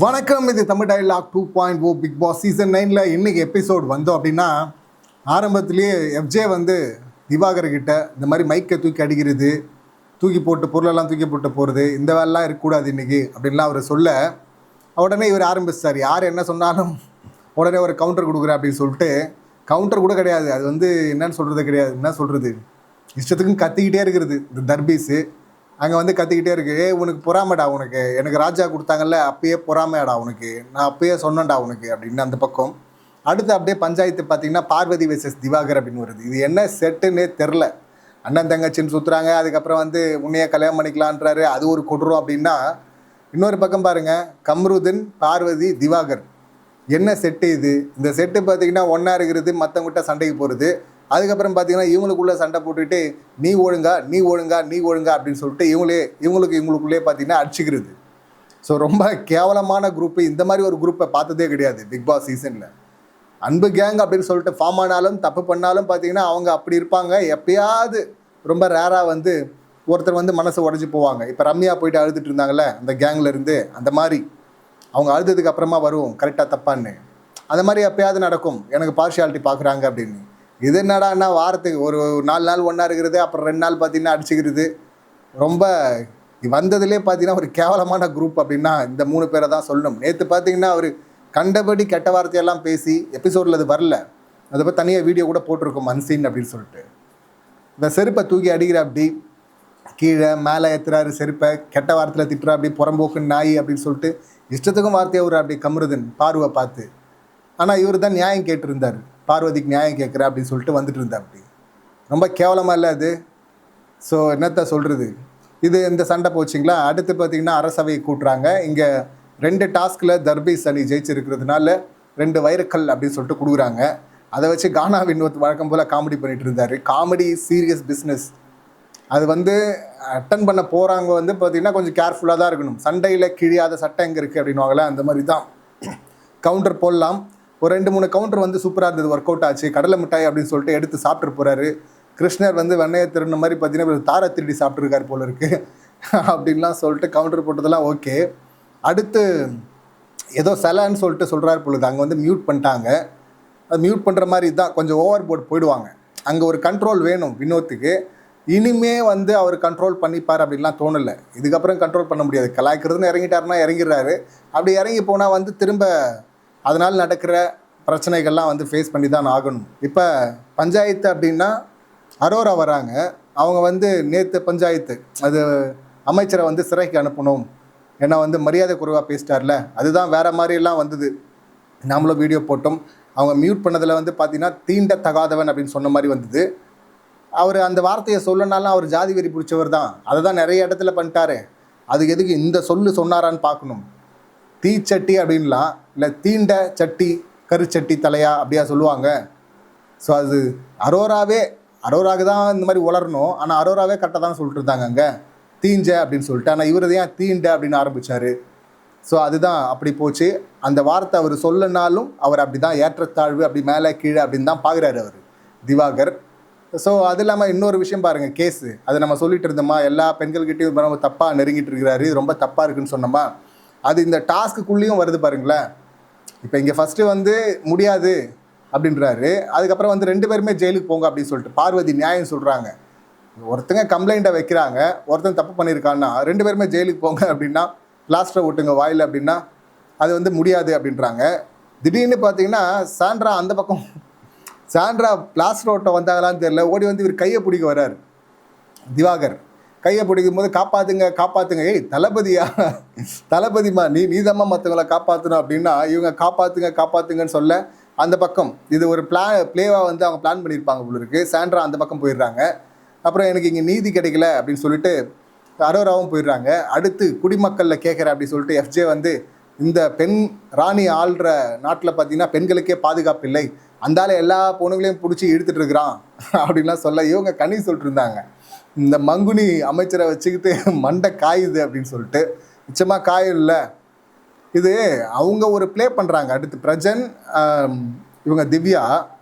வணக்கம். இது Tamil dialogue 2.0 Bigg Boss season 9ல் இன்னைக்கு எபிசோட் வந்தோம் அப்படின்னா, ஆரம்பத்திலேயே எஃப்ஜே வந்து திவாகர் கிட்ட இந்த மாதிரி மைக்கை தூக்கி அடிக்கிறது, தூக்கி போட்டு பொருளெல்லாம் தூக்கி போட்டு போகிறது, இந்த வேலைலாம் இருக்கக்கூடாது இன்றைக்கி அப்படின்லாம் அவர் சொல்ல, உடனே இவர் ஆரம்பிச்சார். யார் என்ன சொன்னாலும் உடனே ஒரு கவுண்டர் கொடுக்குறேன் அப்படின்னு சொல்லிட்டு. கவுண்டர் கூட கிடையாது, அது வந்து என்னன்னு சொல்கிறது கிடையாது. என்ன சொல்கிறது, இஷ்டத்துக்கும் கத்திக்கிட்டே இருக்கிறது இந்த தர்பீஸு. அங்கே வந்து கத்திக்கிட்டே இருக்கு, உனக்கு பொறாமடா, உனக்கு எனக்கு ராஜா கொடுத்தாங்கல்ல அப்பயே பொறாமையாடா உனக்கு, நான் அப்பயே சொன்னேன்டா உனக்கு அப்படின்னு அந்த பக்கம். அடுத்து அப்படியே பஞ்சாயத்து பார்த்தீங்கன்னா பார்வதி வெர்சஸ் திவாகர் அப்படின்னு வருது. இது என்ன செட்டுன்னே தெரில. அண்ணன் தங்கச்சின்னு சுற்றுறாங்க, அதுக்கப்புறம் வந்து உன்னையே கல்யாணம் பண்ணிக்கலான்றாரு, அது ஒரு கொடூரம் அப்படின்னா. இன்னொரு பக்கம் பாருங்கள், கம்ருதீன், பார்வதி, திவாகர், என்ன செட்டு இது? இந்த செட்டு பார்த்தீங்கன்னா ஒன்றா இருக்கிறது, மற்றவங்கிட்ட சண்டைக்கு போகிறது. அதுக்கப்புறம் பார்த்தீங்கன்னா இவங்களுக்குள்ளே சண்டை போட்டுக்கிட்டு நீ ஒழுங்கா நீ ஒழுங்கா நீ ஒழுங்கா அப்படின்னு சொல்லிட்டு இவங்களுக்குள்ளே பார்த்தீங்கன்னா அடிச்சுக்கிறது. ஸோ ரொம்ப கேவலமான குரூப்பு. இந்த மாதிரி ஒரு குரூப்பை பார்த்ததே கிடையாது பிக் பாஸ் சீசனில். அன்பு கேங் அப்படின்னு சொல்லிட்டு ஃபார்ம் ஆனாலும் தப்பு பண்ணாலும் பார்த்தீங்கன்னா அவங்க அப்படி இருப்பாங்க. எப்பயாவது ரொம்ப ரேராக வந்து ஒருத்தர் வந்து மனசை உடஞ்சி போவாங்க. இப்போ ரம்யா போயிட்டு அழுதுட்டு இருந்தாங்கல்ல அந்த கேங்கில் இருந்து, அந்த மாதிரி அவங்க அழுதுக்கு அப்புறமா வருவோம் கரெக்டாக தப்பான்னு. அந்த மாதிரி எப்பயாவது நடக்கும், எனக்கு பார்ஷியாலிட்டி பார்க்குறாங்க அப்படின்னு. இது என்னடான்னா வாரத்துக்கு ஒரு 4 நாள் ஒன்றா இருக்கிறது, அப்புறம் 2 நாள் பார்த்தீங்கன்னா அடிச்சுக்கிறது. ரொம்ப வந்ததுலேயே பார்த்தீங்கன்னா ஒரு கேவலமான குரூப் அப்படின்னா இந்த 3 பேரை தான் சொல்லணும். நேற்று பார்த்தீங்கன்னா அவர் கண்டபடி கெட்ட வார்த்தையெல்லாம் பேசி எபிசோடில் அது வரல, அதை பற்றி தனியாக வீடியோ கூட போட்டிருக்கோம் அன்சீன் அப்படின்னு சொல்லிட்டு. இந்த செருப்பை தூக்கி அடிக்கிற அப்படி கீழே மேலே ஏற்றுறாரு, செருப்பை கெட்ட வார்த்தையில் திட்டுறா, அப்படி புறம்போக்கு நாய் அப்படின்னு சொல்லிட்டு இஷ்டத்துக்கும் வார்த்தையை ஒரு அப்படி கம்ருதீன் பார்வை பார்த்து. ஆனால் இவர் தான் நியாயம் கேட்டிருந்தார், பார்வதிக்கு நியாயம் கேட்குற அப்படின்னு சொல்லிட்டு வந்துட்டு இருந்தா. அப்படி ரொம்ப கேவலமாக இல்லை அது? ஸோ என்னத்த சொல்கிறது, இது இந்த சண்டை போச்சிங்களா. அடுத்து பார்த்திங்கன்னா அரசவையை கூட்டுறாங்க. இங்கே 2 டாஸ்கில் தர்பீஸ் அணி ஜெயிச்சிருக்கிறதுனால 2 வைரக்கல் அப்படின்னு சொல்லிட்டு கொடுக்குறாங்க. அதை வச்சு கானா வினோத் வழக்கம் போல் காமெடி பண்ணிகிட்டு இருந்தார். Comedy serious business. அது வந்து அட்டன் பண்ண போகிறவங்க வந்து பார்த்திங்கன்னா கொஞ்சம் கேர்ஃபுல்லாக தான் இருக்கணும். சண்டையில் கிழியாத சட்டை எங்கே இருக்குது அப்படின்வாங்களே, அந்த மாதிரி தான். கவுண்டர் போடலாம். ஒரு 2-3 கவுண்டர் வந்து சூப்பராக இருந்தது, ஒர்க் அவுட் ஆச்சு. கடலை மிட்டாய் அப்படின்னு சொல்லிட்டு எடுத்து சாப்பிட்டு போகிறாரு. கிருஷ்ணர் வந்து வெண்ணையை திருடின மாதிரி பார்த்தீங்கன்னா தாரை திருடி சாப்பிட்ருக்காரு போல இருக்குது அப்படின்லாம் சொல்லிட்டு கவுண்டர் போட்டதெல்லாம் ஓகே. அடுத்து ஏதோ சிலைன்னு சொல்லிட்டு சொல்கிறாரு பொழுது, அங்கே வந்து மியூட் பண்ணிட்டாங்க. அது மியூட் பண்ணுற மாதிரி தான், கொஞ்சம் ஓவர் போர்ட் போயிடுவாங்க. அங்கே ஒரு கண்ட்ரோல் வேணும் வினோத்துக்கு. இனிமே வந்து அவர் கண்ட்ரோல் பண்ணிப்பார் அப்படின்லாம் தோணலை. இதுக்கப்புறம் கண்ட்ரோல் பண்ண முடியாது. கலாய்க்கிறதுன்னு இறங்கிட்டாருன்னா இறங்கிடுறாரு. அப்படி இறங்கி போனால் வந்து திரும்ப அதனால் நடக்கிற பிரச்சனைகள்லாம் வந்து ஃபேஸ் பண்ணி தான் ஆகணும். இப்போ பஞ்சாயத்து அப்படின்னா அரோரா வராங்க. அவங்க வந்து நேற்று பஞ்சாயத்து அது அமைச்சரை வந்து சிறைக்கு அனுப்பணும், ஏன்னா வந்து மரியாதை குறைவாக பேசிட்டார்ல, அதுதான் வேறு மாதிரிலாம் வந்தது. நாமளும் வீடியோ போட்டோம். அவங்க மியூட் பண்ணதில் வந்து பார்த்திங்கன்னா தீண்டத்தகாதவன் அப்படின்னு சொன்ன மாதிரி வந்தது. அவர் அந்த வார்த்தையை சொல்லனாலும் அவர் ஜாதி வெறி பிடிச்சவர் தான், அதை தான் நிறைய இடத்துல பண்ணிட்டாரு. அதுக்கு எதுக்கு இந்த சொன்னாரான்னு பார்க்கணும். தீச்சட்டி அப்படின்லாம் இல்லை, தீண்ட சட்டி கருச்சட்டி தலையா அப்படியா சொல்லுவாங்க. ஸோ அது அரோராவுக்கு தான் இந்த மாதிரி வளரணும். ஆனால் அரோராவே கரெக்டாக தான் சொல்லிட்டு இருந்தாங்க அங்கே தீஞ்ச அப்படின்னு சொல்லிட்டு. ஆனால் இவர் ஏன் தீண்ட அப்படின்னு ஆரம்பித்தார். ஸோ அதுதான் அப்படி போச்சு. அந்த வார்த்தை அவர் சொல்லனாலும் அவர் அப்படி தான் ஏற்றத்தாழ்வு, அப்படி மேலே கீழே அப்படின்னு தான் பார்க்குறாரு அவர் திவாகர். ஸோ அது இல்லாமல் இன்னொரு விஷயம் பாருங்கள், கேஸு அது நம்ம சொல்லிட்டு இருந்தோமா, எல்லா பெண்கள்கிட்டையும் நம்ம தப்பாக நெருங்கிட்டு இருக்கிறாரு, இது ரொம்ப தப்பாக இருக்குன்னு சொன்னோமா, அது இந்த டாஸ்க்குள்ளேயும் வருது பாருங்களேன். இப்போ இங்கே ஃபஸ்ட்டு வந்து முடியாது அப்படின்றாரு, அதுக்கப்புறம் வந்து 2 பேருமே ஜெயிலுக்கு போங்க அப்படின்னு சொல்லிட்டு பார்வதி நியாயம் சொல்கிறாங்க. ஒருத்தங்க கம்ப்ளைண்ட்டை வைக்கிறாங்க, ஒருத்தங்க தப்பு பண்ணியிருக்கான்னா 2 பேருமே ஜெயிலுக்கு போங்க அப்படின்னா, பிளாஸ்டரை ஓட்டுங்க வாயில் அப்படின்னா அது வந்து முடியாது அப்படின்றாங்க. திடீர்னு பார்த்தீங்கன்னா சாண்ட்ரா அந்த பக்கம், சாண்ட்ரா பிளாஸ்டர் ஓட்ட வந்தாங்களான்னு தெரியல, ஓடி வந்து இவர் கையை பிடிக்க வர்றாரு. திவாகர் கையை பிடிக்கும் போது காப்பாற்றுங்க, ஏய் தளபதியா, தளபதிமா நீதம்மா மற்றவங்களை காப்பாற்றணும் அப்படின்னா இவங்க காப்பாற்றுங்கன்னு சொல்ல அந்த பக்கம் இது ஒரு பிளேவாக வந்து அவங்க பிளான் பண்ணியிருப்பாங்க போல இருக்குது. சாண்ட்ரா அந்த பக்கம் போயிடுறாங்க. அப்புறம் எனக்கு இங்கே நீதி கிடைக்கல அப்படின்னு சொல்லிட்டு அரோராவும் போயிடுறாங்க. அடுத்து குடிமக்களில் கேட்குற அப்படின்னு சொல்லிட்டு எஃப்ஜே வந்து இந்த பெண் ராணி ஆள்ற நாட்டில் பார்த்தீங்கன்னா பெண்களுக்கே பாதுகாப்பு இல்லை, அந்தால எல்லா பொண்ணுங்களையும் பிடிச்சி இழுத்துட்டு இருக்கிறான் அப்படின்லாம் சொல்ல இவங்க கனி சொல்லிட்டு இருந்தாங்க. இந்த மங்குனி அமைச்சரை வச்சுக்கிட்டு மண்டை காயுது அப்படின்னு சொல்லிட்டு. நிச்சயமாக காயும் இல்லை, இது அவங்க ஒரு ப்ளே பண்ணுறாங்க. அடுத்து பிரஜன், இவங்க திவ்யா,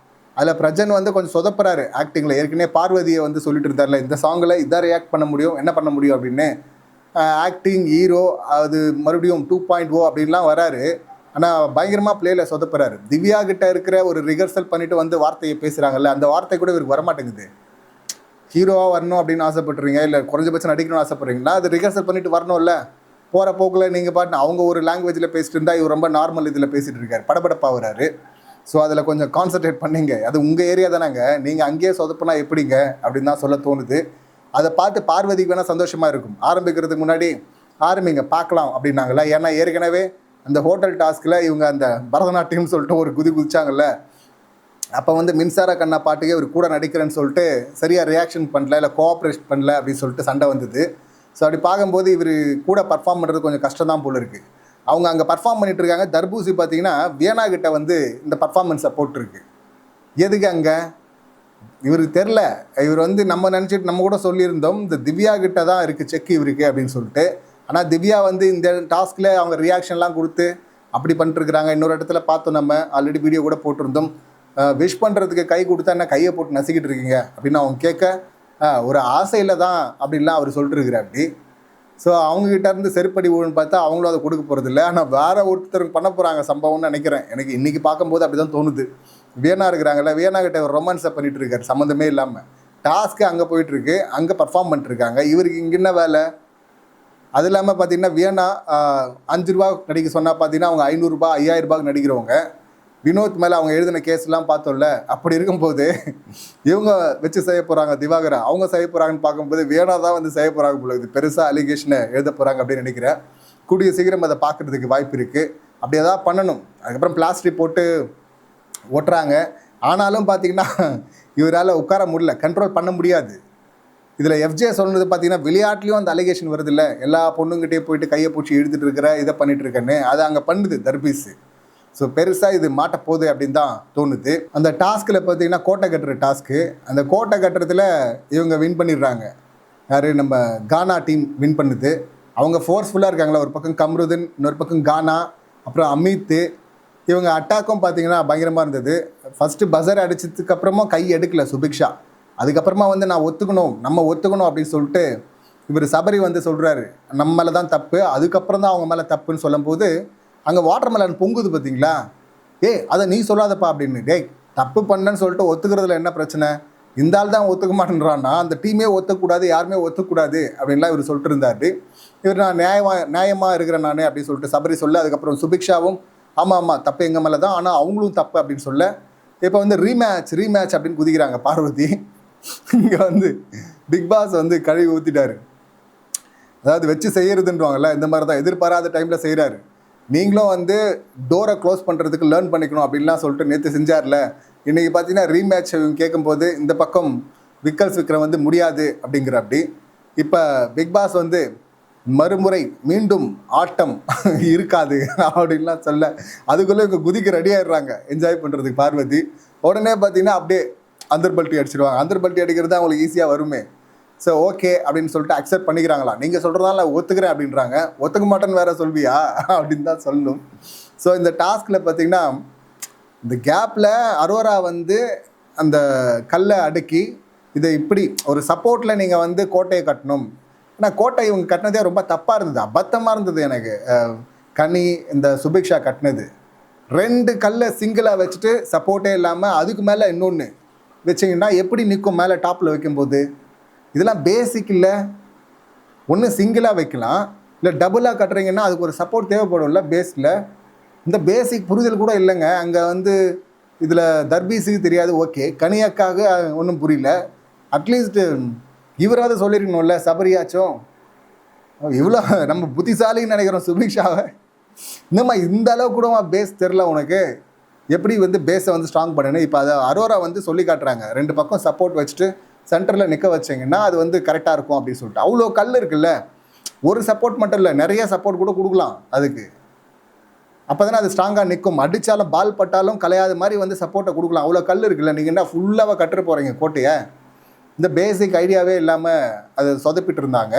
அதில் பிரஜன் வந்து கொஞ்சம் சொதப்புறாரு ஆக்டிங்கில். ஏற்கனவே பார்வதியை வந்து சொல்லிட்டு இருந்தார்ல, இந்த சாங்கில் இதான் ரியாக்ட் பண்ண முடியும், என்ன பண்ண முடியும் அப்படின்னு. ஆக்டிங் ஹீரோ அது மறுபடியும் 2.0 அப்படின்லாம் வராரு. ஆனால் பயங்கரமாக பிளேயில் சொதப்புறாரு. திவ்யா கிட்ட இருக்கிற ஒரு ரிஹர்சல் பண்ணிட்டு வந்து வார்த்தையை பேசுகிறாங்கல்ல, அந்த வார்த்தை கூட இவருக்கு வரமாட்டேங்குது. ஹீரோவாக வரணும் அப்படின்னு ஆசைப்பட்றீங்க, இல்லை குறைஞ்சபட்சம் நடிக்கணும்னு ஆசைப்பட்றீங்களா, அது ரிஹர்சல் பண்ணிட்டு வரணும்ல. போகிற போக்கில் நீங்கள் பாட்டு அவங்க ஒரு லாங்குவேஜில் பேசிட்டு இருந்தால் இவர் ரொம்ப நார்மல் இதில் பேசிகிட்டு இருக்காரு, படபடப்பாக வராரு. ஸோ அதில் கொஞ்சம் கான்சன்ட்ரேட் பண்ணிங்க. அது உங்கள் ஏரியா தானேங்க, நீங்கள் அங்கேயே சொதப்புனா எப்படிங்க அப்படின்னு தான் சொல்ல தோணுது. அதை பார்த்து பார்வதிக்கு வேணால் சந்தோஷமாக இருக்கும். ஆரம்பிக்கிறதுக்கு முன்னாடி ஆரம்பிங்க பார்க்கலாம் அப்படின்னாங்களே. ஏன்னா ஏற்கனவே அந்த ஹோட்டல் டாஸ்கில் இவங்க அந்த பரதநாட்டியம்னு சொல்லிட்டு ஒரு குதிச்சாங்கல்ல, அப்போ வந்து மின்சார கண்ணா பாட்டுக்கே இவர் கூட நடிக்கிறேன்னு சொல்லிட்டு சரியாக ரியாக்ஷன் பண்ணல, இல்லை கோஆப்ரேட் பண்ணல அப்படின்னு சொல்லிட்டு சண்டை வந்தது. ஸோ அப்படி பார்க்கும்போது இவர் கூட பர்ஃபார்ம் பண்ணுறது கொஞ்சம் கஷ்டம் தான் போல இருக்குது. அவங்க அங்கே பர்ஃபார்ம் பண்ணிட்டு இருக்காங்க. தர்பூசி பார்த்தீங்கன்னா வியனா கிட்ட வந்து இந்த பர்ஃபார்மன்ஸை போட்டிருக்கு. எதுக்கு அங்கே இவருக்கு தெரில. இவர் வந்து நம்ம நினச்சிட்டு நம்ம கூட சொல்லியிருந்தோம் இந்த திவ்யா கிட்ட தான் இருக்குது செக் இவருக்கு அப்படின்னு சொல்லிட்டு. ஆனால் திவ்யா வந்து இந்த டாஸ்கில் அவங்க ரியாக்ஷன்லாம் கொடுத்து அப்படி பண்ணிட்டுருக்குறாங்க. இன்னொரு இடத்துல பார்த்தோம், நம்ம ஆல்ரெடி வீடியோ கூட போட்டிருந்தோம். விஷ் பண்ணுறதுக்கு கை கொடுத்தா என்ன கையை போட்டு நசிக்கிட்டு இருக்கீங்க அப்படின்னு அவங்க கேட்க, ஒரு ஆசையில் தான் அப்படின்லாம் அவர் சொல்லிட்டுருக்குறாரு அப்படி. ஸோ அவங்ககிட்ட இருந்து செருப்படி ஊழன்னு பார்த்தா அவங்களும் அதை கொடுக்க போகிறது இல்லை. ஆனால் வேறு ஒருத்தருக்கு பண்ண போகிறாங்க சம்பவம்னு நினைக்கிறேன். எனக்கு இன்றைக்கி பார்க்கும்போது அப்படி தான் தோணுது. வியனா இருக்கிறாங்கல்ல, வியனா கிட்ட ஒரு ரொமான்ஸை பண்ணிகிட்டு இருக்காரு சம்மந்தமே இல்லாமல். டாஸ்க்கு அங்கே போயிட்டுருக்கு, அங்கே பர்ஃபார்ம் பண்ணிட்டுருக்காங்க. இவருக்கு இங்கே என்ன வேலை? அது இல்லாமல் பார்த்தீங்கன்னா வியனா 5 ரூபா நடிக்க சொன்னால் பார்த்தீங்கன்னா அவங்க 500 ரூபா 5000 ரூபாய்க்கு நடிக்கிறவங்க. வினோத் மேலே அவங்க எழுதின கேஸ்லாம் பார்த்தோம்ல. அப்படி இருக்கும்போது இவங்க வச்சு செய்ய போகிறாங்க திவாகரா, அவங்க செய்ய போகிறாங்கன்னு பார்க்கும்போது வியனா தான் வந்து செய்ய போகிறாங்க போல. இது பெருசாக அலிகேஷனை எழுத போகிறாங்க அப்படின்னு நினைக்கிறேன். கூடிய சீக்கிரம் அதை பார்க்குறதுக்கு வாய்ப்பு இருக்குது. அப்படி எதாவது பண்ணணும். அதுக்கப்புறம் பிளாஸ்டிக் போட்டு ஓட்டுறாங்க. ஆனாலும் பார்த்தீங்கன்னா இவரால் உட்கார முடியல, கண்ட்ரோல் பண்ண முடியாது. இதில் எஃப்ஜே சொன்னது பார்த்தீங்கன்னா விளையாட்டுலேயும் அந்த அலிகேஷன் வருது இல்லை, எல்லா பொண்ணுங்கிட்டே போயிட்டு கையை பூச்சி இழுத்துட்டு இருக்கிற இதை பண்ணிட்டு இருக்கேன்னு. அது அங்கே பண்ணுது தர்பீஸு. ஸோ பெருசாக இது மாட்ட போகுது அப்படின்னு தான் தோணுது. அந்த டாஸ்கில் பார்த்தீங்கன்னா கோட்டை கட்டுற டாஸ்க்கு, அந்த கோட்டை கட்டுறதுல இவங்க வின் பண்ணிடுறாங்க. யார்? நம்ம கானா டீம் வின் பண்ணுது. அவங்க ஃபோர்ஸ்ஃபுல்லாக இருக்காங்களா, ஒரு பக்கம் கம்ருதன், இன்னொரு பக்கம் கானா, அப்புறம் அமித். இவங்க அட்டாக்கும் பார்த்தீங்கன்னா பயங்கரமாக இருந்தது. ஃபஸ்ட்டு பஸர் அடித்ததுக்கப்புறமா கை எடுக்கல சுபிக்ஷா. அதுக்கப்புறமா வந்து நம்ம ஒத்துக்கணும் அப்படின்னு சொல்லிட்டு இவர் சபரி வந்து சொல்கிறாரு நம்ம மேலே தான் தப்பு, அதுக்கப்புறம் தான் அவங்க மேலே தப்புன்னு சொல்லும்போது அங்கே வாட்டர் மெலன் பொங்குது பார்த்தீங்களா. அதை நீ சொல்லாதப்பா அப்படின்னு. தப்பு பண்ணேன்னு சொல்லிட்டு ஒத்துக்கிறதுல என்ன பிரச்சனை? இந்த ஆள் தான் ஒத்துக்க மாட்டேன்றான்னா அந்த டீமே ஒத்துக்கூடாது, யாருமே ஒத்துக்கூடாது அப்படின்லாம் இவர் சொல்லிட்டு இருந்தாரு. இவர் நான் நியாயமாக இருக்கிறேன் நான் அப்படின்னு சொல்லிட்டு சபரி சொல்ல, அதுக்கப்புறம் சுபிக்ஷாவும் ஆமாம் தப்பு எங்கள் மேலே தான், ஆனால் அவங்களும் தப்பு அப்படின்னு சொல்ல, இப்போ வந்து ரீமேட்ச் அப்படின்னு குதிக்கிறாங்க பார்வதி. இங்கே வந்து பிக் பாஸ் வந்து கழுவி ஊற்றிட்டாரு. அதாவது வச்சு செய்யறதுன்றவாங்கல்ல, இந்த மாதிரி தான் எதிர்பாராத டைமில் செய்கிறாரு. நீங்களும் வந்து டோரை க்ளோஸ் பண்ணுறதுக்கு லேர்ன் பண்ணிக்கணும் அப்படின்லாம் சொல்லிட்டு நேற்று செஞ்சார்ல. இன்றைக்கி பார்த்தீங்கன்னா ரீமேட்ச் கேட்கும்போது இந்த பக்கம் விக்ரம் வந்து முடியாது அப்படிங்கிற அப்படி. இப்போ பிக் பாஸ் வந்து மறுமுறை மீண்டும் ஆட்டம் இருக்காது அப்படின்லாம் சொல்ல, அதுக்குள்ளே இவங்க குதிக்க ரெடி ஆகிடுறாங்க என்ஜாய் பண்ணுறதுக்கு பார்வதி. உடனே பார்த்தீங்கன்னா அப்படியே அந்தர்பல்ட்டி அடிச்சிடுவாங்க. அந்தர்பல்ட்டி அடிக்கிறது தான் அவங்களுக்கு ஈஸியாக வருமே. ஸோ ஓகே அப்படின்னு சொல்லிட்டு அக்செப்ட் பண்ணிக்கிறாங்களா. நீங்கள் சொல்கிறதால ஒத்துக்கிறேன் அப்படின்றாங்க. ஒத்துக்க மாட்டேன்னு வேறு சொல்வியா அப்படின்னு தான் சொல்லணும். ஸோ இந்த டாஸ்கில் பார்த்தீங்கன்னா இந்த கேப்பில் அரோரா வந்து அந்த கல்லை அடுக்கி இதை இப்படி ஒரு சப்போர்ட்டில் நீங்கள் வந்து கோட்டையை கட்டணும். ஆனால் கோட்டை இவங்க கட்டினதே ரொம்ப தப்பாக இருந்தது, அபத்தமாக இருந்தது. எனக்கு கனி இந்த சுபிக்ஷா கட்டினது 2 கல்லை சிங்கிளாக வச்சுட்டு சப்போர்ட்டே இல்லாமல் அதுக்கு மேலே இன்னொன்று வச்சிங்கன்னா எப்படி நிற்கும் மேலே டாப்பில் வைக்கும்போது? இதெல்லாம் பேசிக் இல்லை. ஒன்று சிங்கிளாக வைக்கலாம், இல்லை டபுளாக கட்டுறீங்கன்னா அதுக்கு ஒரு சப்போர்ட் தேவைப்படும்ல பேஸில். இந்த பேசிக் புரிதல் கூட இல்லைங்க. அங்கே வந்து இதில் தர்பீஸுக்கு தெரியாது, ஓகே, கனியாக்காக ஒன்றும் புரியல. அட்லீஸ்ட்டு இவராவது சொல்லியிருக்கணும்ல சபரியாச்சும். இவ்வளோ நம்ம புத்திசாலின்னு நினைக்கிறோம் சுபிக்ஷாவை. இந்த அளவு கூட பேஸ் தெரில உனக்கு, எப்படி வந்து பேஸை வந்து ஸ்ட்ராங் பண்ணணும். இப்போ அதை அரோரா வந்து சொல்லி காட்டுறாங்க, 2 பக்கம் சப்போர்ட் வச்சுட்டு சென்டரில் நிற்க வச்சிங்கன்னா அது வந்து கரெக்டாக இருக்கும் அப்படின்னு சொல்லிட்டு. அவ்வளோ கல் இருக்குல்ல, ஒரு சப்போர்ட் மட்டும் இல்லை, நிறைய சப்போர்ட் கூட கொடுக்கலாம் அதுக்கு. அப்போ தானே அது ஸ்ட்ராங்காக நிற்கும். அடித்தாலும் பால் பட்டாலும் கலையாத மாதிரி வந்து சப்போர்ட்டை கொடுக்கலாம். அவ்வளோ கல் இருக்குல்ல, நீங்கள் என்ன ஃபுல்லாக கட்டுற போகிறீங்க கோட்டையை? இந்த பேசிக் ஐடியாவே இல்லாமல் அதை சொதப்பிட்டு இருந்தாங்க.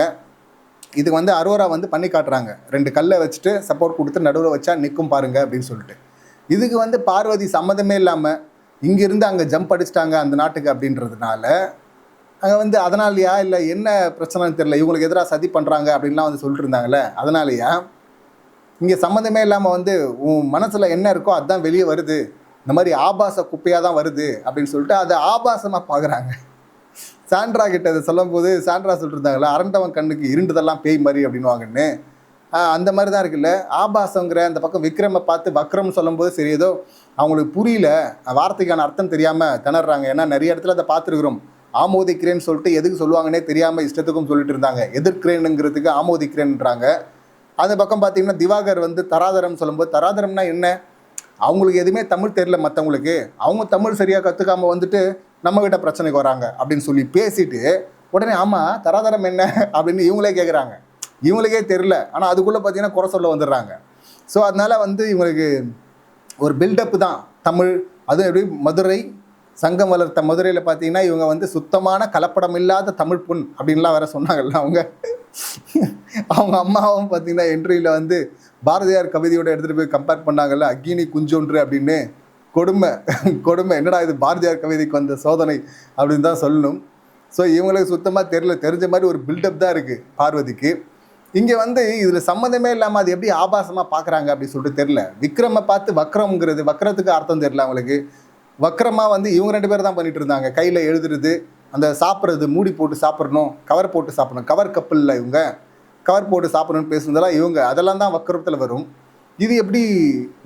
இது வந்து அரோரா வந்து பண்ணி காட்டுறாங்க, 2 கல்லை வச்சுட்டு சப்போர்ட் கொடுத்து நடுவில் வச்சா நிற்கும் பாருங்கள் அப்படின்னு சொல்லிட்டு. இதுக்கு வந்து பார்வதி சம்மந்தமே இல்லாமல் இங்கேருந்து அங்கே ஜம்ப் அடிச்சிட்டாங்க அந்த நாட்டுக்கு அப்படின்றதுனால அங்கே வந்து அதனாலயா இல்லை என்ன பிரச்சனைன்னு தெரியல, இவங்களுக்கு எதிராக சதி பண்ணுறாங்க அப்படின்லாம் வந்து சொல்லிட்டு இருந்தாங்கல்ல, அதனாலயா இங்கே சம்மந்தமே இல்லாமல் வந்து உன் மனசில் என்ன இருக்கோ அதுதான் வெளியே வருது, இந்த மாதிரி ஆபாச குப்பையாக தான் வருது அப்படின்னு சொல்லிட்டு அதை ஆபாசமாக பார்க்குறாங்க. சாண்ட்ரா கிட்ட அதை சொல்லும்போது சாண்ட்ரா சொல்லிட்டுருந்தாங்களே, அரண்டவன் கண்ணுக்கு இருண்டதெல்லாம் பேய் மாதிரி அப்படின்வாங்கன்னு. அந்த மாதிரி தான் இருக்குல்ல ஆபாசங்கிற. அந்த பக்கம் விக்ரமை பார்த்து வக்ரம் சொல்லும்போது சரி ஏதோ அவங்களுக்கு புரியல, வார்த்தைக்கான அர்த்தம் தெரியாமல் திணறாங்க. ஏன்னா நிறைய இடத்துல அதை பார்த்துருக்குறோம். ஆமோதிக்கிறேன்னு சொல்லிட்டு எதுக்கு சொல்லுவாங்கன்னே தெரியாமல் இஷ்டத்துக்கும் சொல்லிட்டு இருந்தாங்க. எதிர்க்கிறேனுங்கிறதுக்கு ஆமோதிக்கிறேன்றாங்க. அந்த பக்கம் பார்த்தீங்கன்னா திவாகர் வந்து தராதரம் சொல்லும்போது, தராதரம்னா என்ன, அவங்களுக்கு எதுவுமே தமிழ் தெரியல மற்றவங்களுக்கு, அவங்க தமிழ் சரியாக கற்றுக்காமல் வந்துட்டு நம்மக்கிட்ட பிரச்சனைக்கு வராங்க அப்படின்னு சொல்லி பேசிட்டு உடனே ஆமாம் தராதரம் என்ன அப்படின்னு இவங்களே கேட்குறாங்க. இவங்களுக்கே தெரில, ஆனால் அதுக்குள்ளே பார்த்தீங்கன்னா குறை சொல்ல வந்துடுறாங்க. ஸோ அதனால் வந்து இவங்களுக்கு ஒரு பில்டப்பு தான் தமிழ். அதுவும் எப்படி மதுரை சங்கம் வளர்த்த மதுரையில் பார்த்தீங்கன்னா இவங்க வந்து சுத்தமான கலப்படம் இல்லாத தமிழ் பொண் அப்படின்லாம் வேற சொன்னாங்கல்ல. அவங்க அம்மாவும் பார்த்தீங்கன்னா என்ட்ரியில் வந்து பாரதியார் கவிதையோடு எடுத்துகிட்டு போய் கம்பேர் பண்ணாங்கல்ல, அக்கினி குஞ்சொன்று அப்படின்னு. கொடுமை கொடுமை, என்னடா இது பாரதியார் கவிதைக்கு வந்த சோதனை அப்படின்னு தான் சொல்லணும். ஸோ இவங்களுக்கு சுத்தமாக தெரியல, தெரிஞ்ச மாதிரி ஒரு பில்டப் தான் இருக்குது பார்வதிக்கு. இங்கே வந்து இதில் சம்மந்தமே இல்லாமல் அது எப்படி ஆபாசமாக பார்க்குறாங்க அப்படின்னு சொல்லிட்டு தெரில. விக்ரமை பார்த்து வக்ரம்ங்கிறது, வக்ரத்துக்கு அர்த்தம் தெரியல அவங்களுக்கு. வக்ரமாக வந்து இவங்க 2 பேர் தான் பண்ணிட்டு இருந்தாங்க. கையில் எழுதுறது, அந்த சாப்பிட்றது, மூடி போட்டு சாப்பிட்றணும், கவர் போட்டு சாப்பிடணும், கவர் கப்பலில் இவங்க கவர் போட்டு சாப்பிடணும்னு பேசுனதெல்லாம் இவங்க, அதெல்லாம் தான் வக்ரத்தில் வரும். இது எப்படி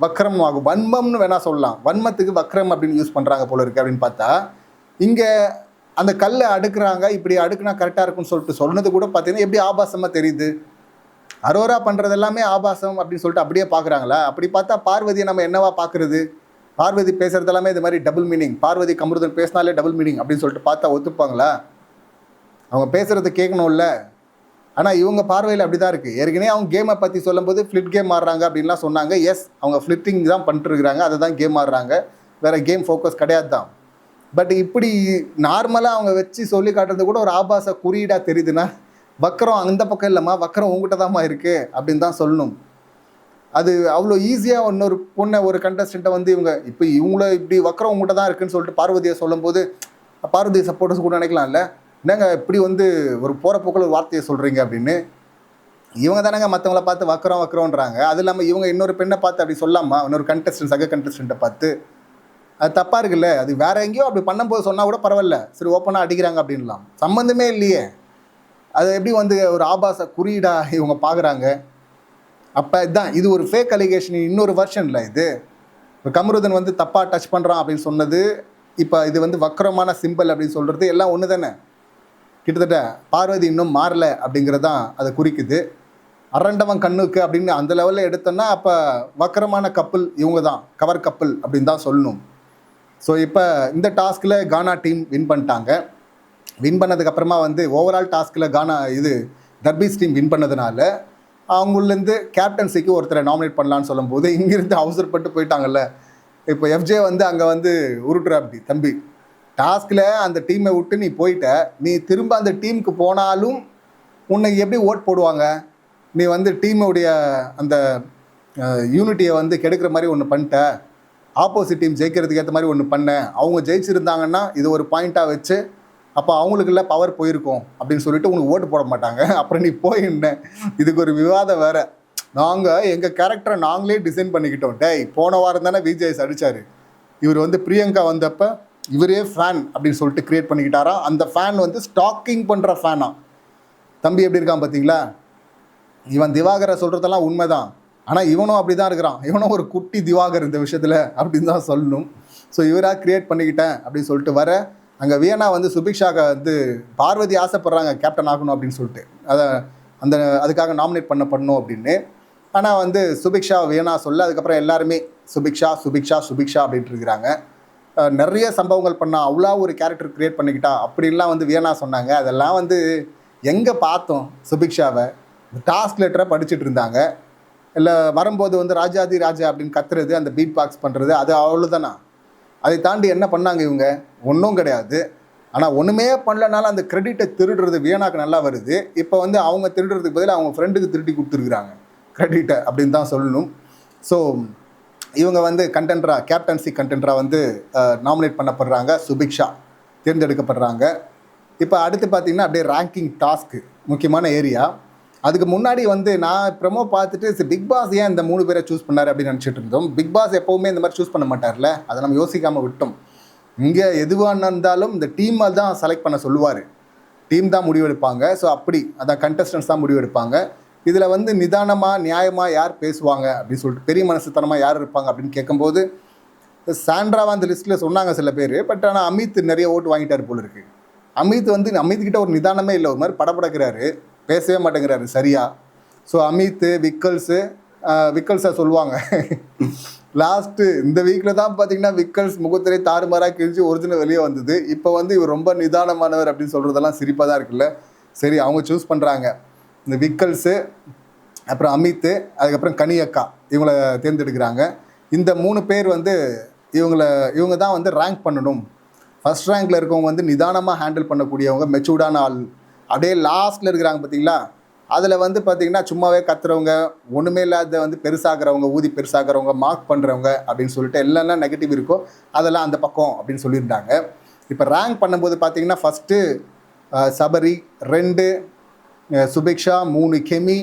வக்ரம் ஆகும்? வன்மம்னு வேணால் சொல்லலாம், வன்மத்துக்கு வக்ரம் அப்படின்னு யூஸ் பண்ணுறாங்க போல இருக்குது அப்படின்னு பார்த்தா, இங்கே அந்த கல்லை அடுக்குறாங்க. இப்படி அடுக்குனா கரெக்டாக இருக்குன்னு சொல்லிட்டு சொன்னது கூட பார்த்தீங்கன்னா எப்படி ஆபாசமாக தெரியுது. அரோரா பண்ணுறது எல்லாமே ஆபாசம் அப்படின்னு சொல்லிட்டு அப்படியே பார்க்குறாங்களா? அப்படி பார்த்தா பார்வதியை நம்ம என்னவா பார்க்குறது? பார்வதி பேசுகிறது எல்லாமே இது மாதிரி டபுள் மீனிங், பார்வதி கமருதன் பேசினாலே டபுள் மீனிங் அப்படின்னு சொல்லிட்டு பார்த்தா ஒத்துப்பாங்களா? அவங்க பேசுகிறது கேட்கணும்ல. ஆனால் இவங்க பார்வையில் அப்படி தான் இருக்குது. ஏற்கனவே அவங்க கேமை பற்றி சொல்லும்போது ஃப்ளிட் கேம் ஆடுறாங்க அப்படின்லாம் சொன்னாங்க. எஸ், அவங்க ஃப்ளிட்டிங் தான் பண்ணிட்டுருக்குறாங்க, அதை தான் கேம் ஆடுறாங்க, வேறு கேம் ஃபோக்கஸ் கிடையாது தான். பட் இப்படி நார்மலாக அவங்க வச்சு சொல்லி காட்டுறது கூட ஒரு ஆபாச குறியீடாக தெரியுதுன்னா, வக்கரம் அந்த பக்கம் இல்லைம்மா, வக்கரம் உங்கள்கிட்ட தான்மா இருக்குது அப்படின்னு தான் சொல்லணும். அது அவ்வளோ ஈஸியாக இன்னொரு பொண்ணை, ஒரு கண்டஸ்டண்ட்டை வந்து இவங்கள இப்படி வக்கரம் உங்கள்கிட்ட தான் இருக்குன்னு சொல்லிட்டு பார்வதியை சொல்லும்போது, பார்வதியை சப்போர்ட்டர்ஸ் கூட நினைக்கலாம்ல, என்னங்க இப்படி வந்து ஒரு போகிற போக்கில் ஒரு வார்த்தையை சொல்கிறீங்க அப்படின்னு. இவங்க தானேங்க மற்றவங்கள பார்த்து வக்கரம்ன்றாங்க. அது இல்லாமல் இவங்க இன்னொரு பெண்ணை பார்த்து அப்படி சொல்லாமா, இன்னொரு சக கண்டஸ்டண்ட்டை பார்த்து? அது தப்பாக இருக்குல்ல. அது வேற எங்கேயோ அப்படி பண்ணும்போது சொன்னால் கூட பரவாயில்ல, சரி ஓப்பனாக அடிக்கிறாங்க அப்படின்லாம். சம்மந்தமே இல்லையே. அது எப்படி வந்து ஒரு ஆபாச குறியீடாக இவங்க பார்க்குறாங்க? அப்போ இதுதான், இது ஒரு ஃபேக் அலிகேஷன், இன்னொரு வெர்ஷனில் இது. இப்போ கமருதன் வந்து தப்பாக டச் பண்ணுறான் அப்படின்னு சொன்னது, இப்போ இது வந்து வக்கரமான சிம்பிள் அப்படின்னு சொல்கிறது எல்லாம் ஒன்று தானே. கிட்டத்தட்ட பார்வதி இன்னும் மாறலை அப்படிங்கிறதான் அதை குறிக்குது. அரண்டவன் கண்ணுக்கு அப்படின்னு அந்த லெவலில் எடுத்தோன்னா அப்போ வக்கரமான கப்பல் இவங்க தான், கவர் கப்பல் அப்படின்னு தான் சொல்லணும். ஸோ இப்போ இந்த டாஸ்கில் கானா டீம் வின் பண்ணிட்டாங்க. வின் பண்ணதுக்கப்புறமா வந்து ஓவரால் டாஸ்கில் தர்பீஸ் டீம் வின் பண்ணதுனால அவங்களேருந்து கேப்டன்சிக்கு ஒருத்தரை நாமினேட் பண்ணலான்னு சொல்லும்போது இங்கேருந்து அவசரப்பட்டு போயிட்டாங்கல்ல. இப்போ எஃப்ஜே வந்து அங்கே வந்து உருட்டுற அப்படி, தம்பி டாஸ்கில் அந்த டீமை விட்டு நீ போயிட்ட, நீ திரும்ப அந்த டீமுக்கு போனாலும் உன்னை எப்படி ஓட் போடுவாங்க? நீ வந்து டீமுடைய அந்த யூனிட்டியை வந்து கெடுக்கிற மாதிரி ஒன்று பண்ணிட்ட, ஆப்போசிட் டீம் ஜெயிக்கிறதுக்கு ஏற்ற மாதிரி ஒன்று பண்ண, அவங்க ஜெயிச்சிருந்தாங்கன்னா இது ஒரு பாயிண்ட்டாக வச்சு அப்போ அவங்களுக்குள்ள பவர் போயிருக்கும் அப்படின்னு சொல்லிட்டு உனக்கு ஓட்டு போட மாட்டாங்க. அப்புறம் நீ போயின்ன, இதுக்கு ஒரு விவாதம் வேறு. நாங்கள் எங்கள் கேரக்டரை நாங்களே டிசைன் பண்ணிக்கிட்டோம். போன வாரம் தானே விஜய் அடித்தார், இவர் வந்து பிரியங்கா வந்தப்போ இவரே ஃபேன் அப்படின்னு சொல்லிட்டு க்ரியேட் பண்ணிக்கிட்டாரா. அந்த ஃபேன் வந்து ஸ்டாக்கிங் பண்ணுற ஃபேனா. தம்பி எப்படி இருக்கான் பார்த்தீங்களா? இவன் திவாகரை சொல்கிறதெல்லாம் உண்மை தான், ஆனால் இவனும் அப்படி தான் இருக்கிறான். இவனும் ஒரு குட்டி திவாகர் இந்த விஷயத்தில் அப்படின்னு தான் சொல்லணும். ஸோ இவராக க்ரியேட் பண்ணிக்கிட்டேன் அப்படின்னு சொல்லிட்டு வர அங்கே வியனா வந்து சுபிக்ஷாவை வந்து பார்வதி ஆசைப்படுறாங்க கேப்டன் ஆகணும் அப்படின்னு சொல்லிட்டு, அதுக்காக நாமினேட் பண்ணணும் அப்படின்னு. ஆனால் வந்து சுபிக்ஷா வியனா சொல்ல, அதுக்கப்புறம் எல்லாருமே சுபிக்ஷா அப்படின்ட்டு இருக்கிறாங்க. நிறைய சம்பவங்கள் பண்ணால் அவ்வளோ ஒரு கேரக்டர் க்ரியேட் பண்ணிக்கிட்டா அப்படின்லாம் வந்து வியனா சொன்னாங்க. அதெல்லாம் வந்து எங்கே பார்த்தோம்? சுபிக்ஷாவை டாஸ்க் லெட்டரை படிச்சுட்டு இருந்தாங்க, இல்லை வரும்போது வந்து ராஜாதி ராஜா அப்படின்னு கத்துறது, அந்த பீட் பாக்ஸ் பண்ணுறது, அது அவ்வளோதானா? அதை தாண்டி என்ன பண்ணாங்க இவங்க? ஒன்றும் கிடையாது. ஆனால் ஒன்றுமே பண்ணலனாலும் அந்த கிரெடிட்டை திருடுறது வியனாக்கு நல்லா வருது. இப்போ வந்து அவங்க திருடுறதுக்கு பதில் அவங்க ஃப்ரெண்டுக்கு திருட்டி கொடுத்துருக்குறாங்க கிரெடிட்டை அப்படின்னு தான் சொல்லணும். ஸோ இவங்க வந்து கேப்டன்சி கண்டென்டராக வந்து நாமினேட் பண்ணப்படுறாங்க. சுபிக்ஷா தேர்ந்தெடுக்கப்படுறாங்க. இப்போ அடுத்து பார்த்தீங்கன்னா அப்படியே ரேங்கிங் டாஸ்க்கு முக்கியமான ஏரியா. அதுக்கு முன்னாடி வந்து நான் ப்ரமோ பார்த்துட்டு பிக் பாஸ் ஏன் இந்த 3 பேரை சூஸ் பண்ணார் அப்படின்னு நினச்சிட்டு இருந்தோம். பிக் பாஸ் எப்போவுமே இந்த மாதிரி சூஸ் பண்ண மாட்டார்ல, அதை நம்ம யோசிக்காமல் விட்டோம். இங்கே எதுவாக இருந்தாலும் இந்த டீமை தான் செலக்ட் பண்ண சொல்லுவார். டீம் தான் முடிவெடுப்பாங்க. ஸோ அப்படி அதான் கண்டஸ்டன்ஸ் தான் முடிவெடுப்பாங்க. இதில் வந்து நிதானமாக நியாயமாக யார் பேசுவாங்க அப்படின்னு சொல்லிட்டு பெரிய மனசுத்தனமாக யார் இருப்பாங்க அப்படின்னு கேட்கும்போது சாண்ட்ராவா அந்த லிஸ்ட்டில் சொன்னாங்க சில பேர். பட் ஆனால் அமித் நிறைய ஓட்டு வாங்கிட்டார் போல இருக்குது. அமித்கிட்ட ஒரு நிதானமே இல்லை, ஒரு மாதிரி படபடக்கிறாரு, பேசவே மாட்டேங்கிறாரு சரியா. ஸோ அமித் விக்கல்ஸை சொல்லுவாங்க. லாஸ்ட்டு இந்த வீக்கில் தான் பார்த்தீங்கன்னா விக்கல்ஸ் முகத்திலே தாறுமாறாக கிழிச்சு ஒரிஜினல் வெளியே வந்தது. இப்போ வந்து இவர் ரொம்ப நிதானமானவர் அப்படின்னு சொல்கிறதெல்லாம் சிரிப்பாக தான் இருக்குல்ல. சரி, அவங்க சூஸ் பண்ணுறாங்க. இந்த விக்கல்ஸு, அப்புறம் அமித், அதுக்கப்புறம் கனியக்கா, இவங்களை தேர்ந்தெடுக்கிறாங்க. இந்த 3 பேர் வந்து இவங்க தான் வந்து ரேங்க் பண்ணணும். ஃபஸ்ட் ரேங்கில் இருக்கவங்க வந்து நிதானமாக ஹேண்டில் பண்ணக்கூடியவங்க, மெச்சூர்டான ஆள். அப்படியே லாஸ்ட்டில் இருக்கிறாங்க பார்த்தீங்களா, அதில் வந்து பார்த்திங்கன்னா சும்மாவே கத்துறவங்க, ஒன்றுமே இல்லாத வந்து பெருசாகிறவங்க, ஊதி பெருசாகிறவங்க, மார்க் பண்ணுறவங்க அப்படின்னு சொல்லிட்டு எல்லாம் நெகட்டிவ் இருக்கோ அதெல்லாம் அந்த பக்கம் அப்படின்னு சொல்லியிருந்தாங்க. இப்போ ரேங்க் பண்ணும்போது பார்த்திங்கன்னா ஃபஸ்ட்டு சபரி, 2 சுபிக்ஷா, 3 கெமி,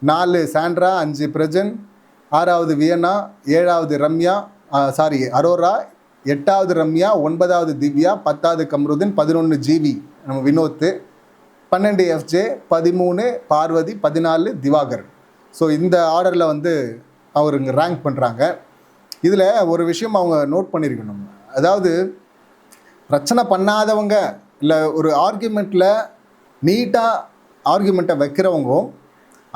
4 சாண்ட்ரா, 5 பிரஜன், 6வது வியன்னா, 7வது அரோரா, 8வது ரம்யா, 9வது திவ்யா, 10வது கம்ருதீன், 11 ஜிவி நம்ம வினோத், 12 எஃப்ஜே, 13 பார்வதி, 14 திவாகர். ஸோ இந்த ஆர்டரில் வந்து அவருங்க ரேங்க் பண்ணுறாங்க. இதில் ஒரு விஷயம் அவங்க நோட் பண்ணியிருக்கணும். அதாவது பிரச்சனை பண்ணாதவங்க, இல்லை ஒரு ஆர்கியூமெண்ட்டில் நீட்டாக ஆர்கியூமெண்ட்டை வைக்கிறவங்க,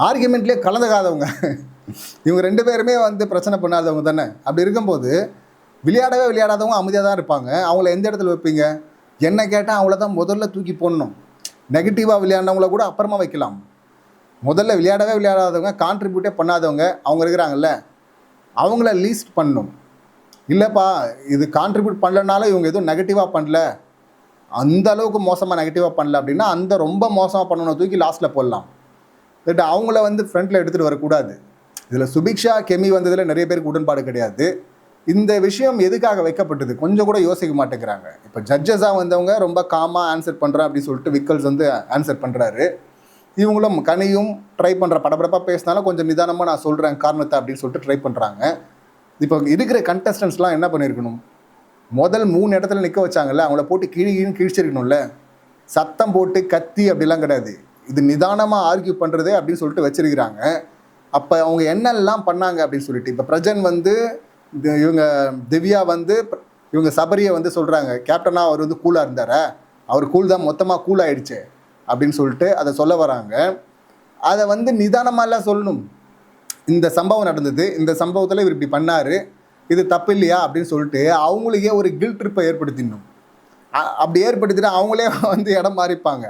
ஆர்கியூமெண்ட்லேயே கலந்துக்காதவங்க, இவங்க 2 பேருமே வந்து பிரச்சனை பண்ணாதவங்க தானே. அப்படி இருக்கும்போது விளையாடாதவங்க அமைதியாக தான் இருப்பாங்க. அவங்கள எந்த இடத்துல வைப்பீங்க? என்ன கேட்டால் அவங்கள தான் முதல்ல தூக்கி போடணும். நெகட்டிவாக விளையாடினவங்கள கூட அப்புறமா வைக்கலாம். முதல்ல விளையாடாதவங்க, கான்ட்ரிபியூட்டே பண்ணாதவங்க அவங்க இருக்கிறாங்கல்ல, அவங்கள லீஸ்ட் பண்ணணும். இல்லைப்பா இது கான்ட்ரிபியூட் பண்ணலனாலும் இவங்க எதுவும் நெகட்டிவாக பண்ணல, அந்த அளவுக்கு மோசமாக நெகட்டிவாக பண்ணல அப்படின்னா அந்த ரொம்ப மோசமாக பண்ணணும் தூக்கி லாஸ்ட்டில் போடலாம். பட் அவங்கள வந்து ஃப்ரண்ட்டில் எடுத்துகிட்டு வரக்கூடாது. இதில் சுபிக்ஷா, கெமி வந்ததில் நிறைய பேருக்கு உடன்பாடு கிடையாது. இந்த விஷயம் எதுக்காக வைக்கப்பட்டது கொஞ்சம் கூட யோசிக்க மாட்டேங்கிறாங்க. இப்போ ஜட்ஜஸாக வந்தவங்க ரொம்ப காமாக ஆன்சர் பண்ணுறேன் அப்படின்னு சொல்லிட்டு விக்கல்ஸ் வந்து ஆன்சர் பண்ணுறாரு. இவங்களும் கனியும் ட்ரை பண்ணுற, படபடப்பாக பேசினாலும் கொஞ்சம் நிதானமாக நான் சொல்கிறேன் காரணத்தை அப்படின்னு சொல்லிட்டு ட்ரை பண்ணுறாங்க. இப்போ இருக்கிற கண்டஸ்டன்ஸ்லாம் என்ன பண்ணியிருக்கணும்? முதல் 3 இடத்துல நிற்க வச்சாங்கல்ல, அவங்கள போட்டு கிழிச்சிருக்கணும்ல. சத்தம் போட்டு கத்தி அப்படிலாம் கிடையாது. இது நிதானமாக ஆர்கியூ பண்ணுறது அப்படின்னு சொல்லிட்டு வச்சிருக்கிறாங்க. அப்போ அவங்க என்னெல்லாம் பண்ணாங்க அப்படின்னு சொல்லிட்டு, இப்போ பிரஜன் வந்து இவங்க திவ்யா வந்து இவங்க சபரியை வந்து சொல்கிறாங்க, கேப்டனாக அவர் வந்து கூலாக இருந்தாரா, அவர் கூல் தான் மொத்தமாக கூல் ஆகிடுச்சு அப்படின்னு சொல்லிட்டு அதை சொல்ல வராங்க. அதை வந்து நிதானமாகலாம் சொல்லணும். இந்த சம்பவம் நடந்தது, இந்த சம்பவத்தில் இவர் இப்படி பண்ணார், இது தப்பு இல்லையா அப்படின்னு சொல்லிட்டு அவங்களுக்கே ஒரு கில்ட் ட்ரிப்பை ஏற்படுத்திடணும். அப்படி ஏற்படுத்திட்டு அவங்களே வந்து இடம் மாறிப்பாங்க.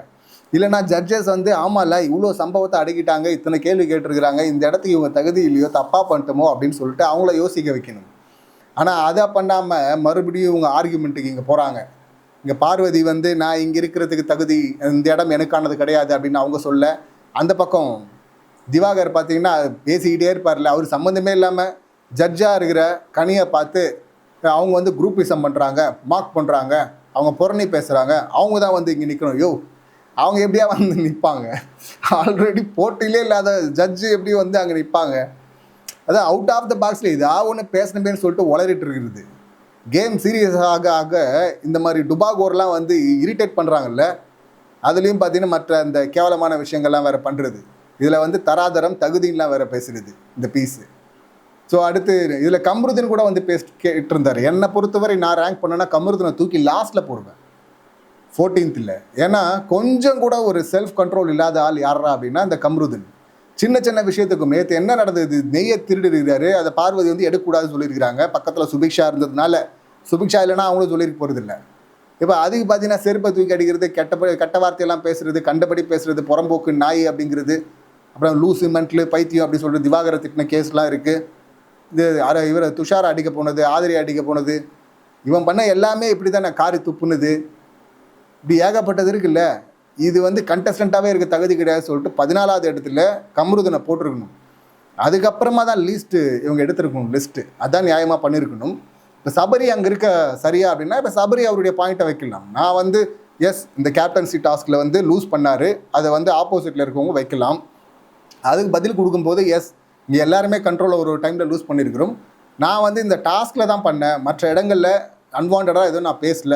இல்லைனா ஜட்ஜஸ் வந்து ஆமாம்ல இவ்வளோ சம்பவத்தை அடக்கிட்டாங்க, இத்தனை கேள்வி கேட்டிருக்கிறாங்க, இந்த இடத்துக்கு இவங்க தகுதி இல்லையோ, தப்பாக பண்ணிட்டோமோ அப்படின்னு சொல்லிட்டு அவங்கள யோசிக்க வைக்கணும். ஆனால் அதை பண்ணாமல் மறுபடியும் இவங்க ஆர்கியூமெண்ட்டுக்கு இங்கே போகிறாங்க. இங்கே பார்வதி வந்து நான் இங்கே இருக்கிறதுக்கு தகுதி, இந்த இடம் எனக்கானது கிடையாது அப்படின்னு அவங்க சொல்ல, அந்த பக்கம் திவாகர் பார்த்தீங்கன்னா பேசிக்கிட்டே இருப்பார்ல, அவர் சம்மந்தமே இல்லாமல் ஜட்ஜாக இருக்கிற கனியை பார்த்து அவங்க வந்து குரூப்பிசம் பண்ணுறாங்க, மார்க் பண்ணுறாங்க, அவங்க புறணி பேசுகிறாங்க, அவங்க தான் வந்து இங்கே நிற்கணும். யோ அவங்க எப்படியா வந்து நிற்பாங்க? ஆல்ரெடி போட்டியிலே இல்லாத ஜட்ஜு எப்படி வந்து அங்கே நிற்பாங்க? அதான் அவுட் ஆஃப் த பாக்ஸில் இதாக ஒன்று பேசணுமேன்னு சொல்லிட்டு உளறிட்டு இருக்கிறது. கேம் சீரியஸ் ஆக இந்த மாதிரி டுபாகோர்லாம் வந்து இரிட்டேட் பண்ணுறாங்கல்ல, அதுலேயும் பார்த்தீங்கன்னா மற்ற அந்த கேவலமான விஷயங்கள்லாம் வேறு பண்ணுறது. இதில் வந்து தராதரம் தகுதிலாம் வேறு பேசுகிறது இந்த பீஸு. ஸோ அடுத்து இதில் கம்ருதீன் கூட வந்து கேட்டு இருந்தார். என்னை பொறுத்தவரை நான் ரேங்க் பண்ணேன்னா கம்ருதீனை தூக்கி லாஸ்ட்டில் போடுவேன், 14th இல்லை. ஏன்னா கொஞ்சம் கூட ஒரு செல்ஃப் கண்ட்ரோல் இல்லாத ஆள் யாரா அப்படின்னா இந்த கம்ருதீன். சின்ன சின்ன விஷயத்துக்கும் நேற்று என்ன நடந்தது, நெய்யை திருடிருக்கிறாரு, அதை பார்வதி வந்து எடுக்கக்கூடாதுன்னு சொல்லியிருக்கிறாங்க. பக்கத்தில் சுபிக்ஷா இருந்ததுனால, சுபிக்ஷா இல்லைன்னா அவங்களும் சொல்லியிருக்க போகிறதில்ல. இப்போ அதுக்கு பார்த்தீங்கன்னா செருப்பை தூக்கி அடிக்கிறது, கெட்ட வார்த்தையெல்லாம் பேசுகிறது, கண்டபடி பேசுகிறது, புறம்போக்கு நாய் அப்படிங்கிறது, அப்புறம் லூசு மென்ட்லு பைத்தியம் அப்படின்னு சொல்லிட்டு திவாகரை திட்டின கேஸ்லாம் இருக்குது. இது இவர் துஷாரை அடிக்க போனது, ஆதிரி அடிக்க போனது, இவன் பண்ண எல்லாமே இப்படி தான் காரி துப்புனது, இப்படி ஏகப்பட்டது இருக்குல்ல. இது வந்து கண்டஸ்டண்ட்டாகவே இருக்க தகுதி கிடையாது சொல்லிட்டு 14வது இடத்துல கம்ருதீனை போட்டிருக்கணும். அதுக்கப்புறமா தான் லீஸ்ட்டு இவங்க எடுத்துருக்கணும் லிஸ்ட்டு. அதான் நியாயமாக பண்ணியிருக்கணும். இப்போ சபரி அங்கே இருக்க சரியா அப்படின்னா இப்போ சபரி அவருடைய பாயிண்ட்டை வைக்கலாம். நான் வந்து எஸ் இந்த கேப்டன்சி டாஸ்கில் வந்து லூஸ் பண்ணார், அதை வந்து ஆப்போசிட்டில் இருக்கவங்க வைக்கலாம். அதுக்கு பதில் கொடுக்கும்போது எஸ் இங்கே எல்லாருமே கண்ட்ரோலில் ஒரு டைமில் லூஸ் பண்ணியிருக்கிறோம், நான் வந்து இந்த டாஸ்கில் தான் பண்ணேன், மற்ற இடங்களில் அன்வான்டாக எதுவும் நான் பேசல,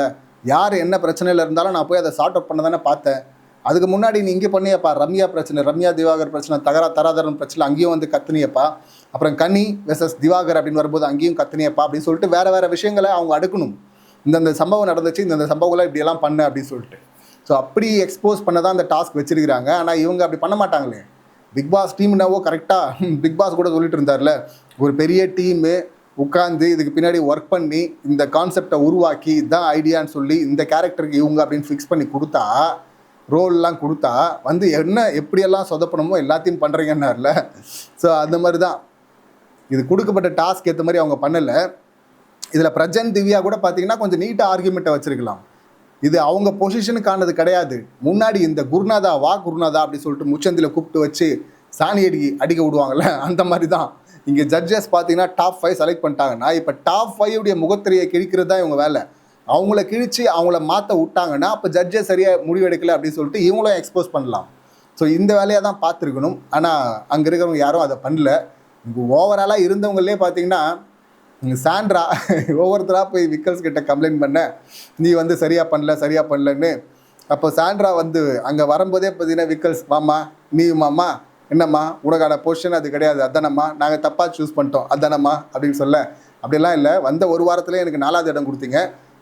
யார் என்ன பிரச்சனையில் இருந்தாலும் நான் போய் அதை சார்ட் அவுட் பண்ண தானே பார்த்தேன். அதுக்கு முன்னாடி நீ இங்கே பண்ணியப்பா, ரம்யா பிரச்சனை, ரம்யா திவாகர் பிரச்சனை, தராதரன் பிரச்சனை, அங்கேயும் வந்து கத்துனியப்பா, அப்புறம் கனி வெர்சஸ் திவாகர் அப்படின்னு வரும்போது அங்கேயும் கத்துனியப்பா அப்படின்னு சொல்லிட்டு வேறு விஷயங்களை அவங்க அடுக்கணும். இந்தந்த சம்பவம் நடந்துச்சு, இந்தந்த சம்பவங்களை இப்படியெல்லாம் பண்ண அப்படின்னு சொல்லிட்டு. ஸோ அப்படி எக்ஸ்போஸ் பண்ண தான் அந்த டாஸ்க் வச்சிருக்கிறாங்க. ஆனால் இவங்க அப்படி பண்ண மாட்டாங்களே. பிக் பாஸ் டீம்னாவோ கரெக்டாக பிக் பாஸ் கூட சொல்லிட்டு இருந்தார்ல, ஒரு பெரிய டீமு உட்காந்து இதுக்கு பின்னாடி ஒர்க் பண்ணி இந்த கான்செப்டை உருவாக்கி இதுதான் ஐடியான்னு சொல்லி இந்த கேரக்டருக்கு இவங்க அப்படின்னு ஃபிக்ஸ் பண்ணி கொடுத்தா, ரோல்லாம் கொடுத்தா வந்து என்ன எப்படியெல்லாம் சொதப்பணுமோ எல்லாத்தையும் பண்ணுறீங்கன்னார்ல. ஸோ அந்த மாதிரி தான் இது கொடுக்கப்பட்ட டாஸ்க் ஏற்ற மாதிரி அவங்க பண்ணலை. இதில் பிரஜன் திவ்யா கூட பார்த்தீங்கன்னா கொஞ்சம் நீட்டாக ஆர்கியூமெண்ட்டை வச்சுருக்கலாம். இது அவங்க பொசிஷனுக்கானது கிடையாது. முன்னாடி இந்த குருநாதா குருநாதா அப்படி சொல்லிட்டு முச்சந்தில் கூப்பிட்டு வச்சு சாணி அடிக்க விடுவாங்கள்ல, அந்த மாதிரி தான் இங்கே ஜட்ஜஸ் பார்த்தீங்கன்னா டாப் 5 செலக்ட் பண்ணிட்டாங்கன்னா இப்போ டாப் 5 உடைய முகத்திரையை கிழிக்கிறது தான் இவங்க வேலை. அவங்கள கிழித்து அவங்கள மாற்ற விட்டாங்கன்னா அப்போ ஜட்ஜஸ் சரியாக முடிவெடுக்கலை அப்படின்னு சொல்லிட்டு இவங்களும் எக்ஸ்போஸ் பண்ணலாம். ஸோ இந்த வேலையை தான் பார்த்துருக்கணும். ஆனால் அங்கே இருக்கிறவங்க யாரும் அதை பண்ணல. இங்கே ஓவராலாக இருந்தவங்களே பார்த்தீங்கன்னா சாண்ட்ரா ஒவ்வொருத்தராக போய் விக்கல்ஸ் கிட்ட கம்ப்ளைண்ட் பண்ண, நீ வந்து சரியாக பண்ணலன்னு. அப்போ சாண்ட்ரா வந்து அங்கே வரும்போதே பார்த்தீங்கன்னா விக்கல்ஸ், மாமா நீ மாமா என்னம்மா உனக்கான பொசிஷன் அது கிடையாது, அதானம்மா நாங்கள் தப்பாக சூஸ் பண்ணிட்டோம் அதானம்மா அப்படின்னு சொல்ல, அப்படிலாம் இல்லை, வந்த ஒரு வாரத்தில் எனக்கு 4வது இடம் கொடுத்தீங்க,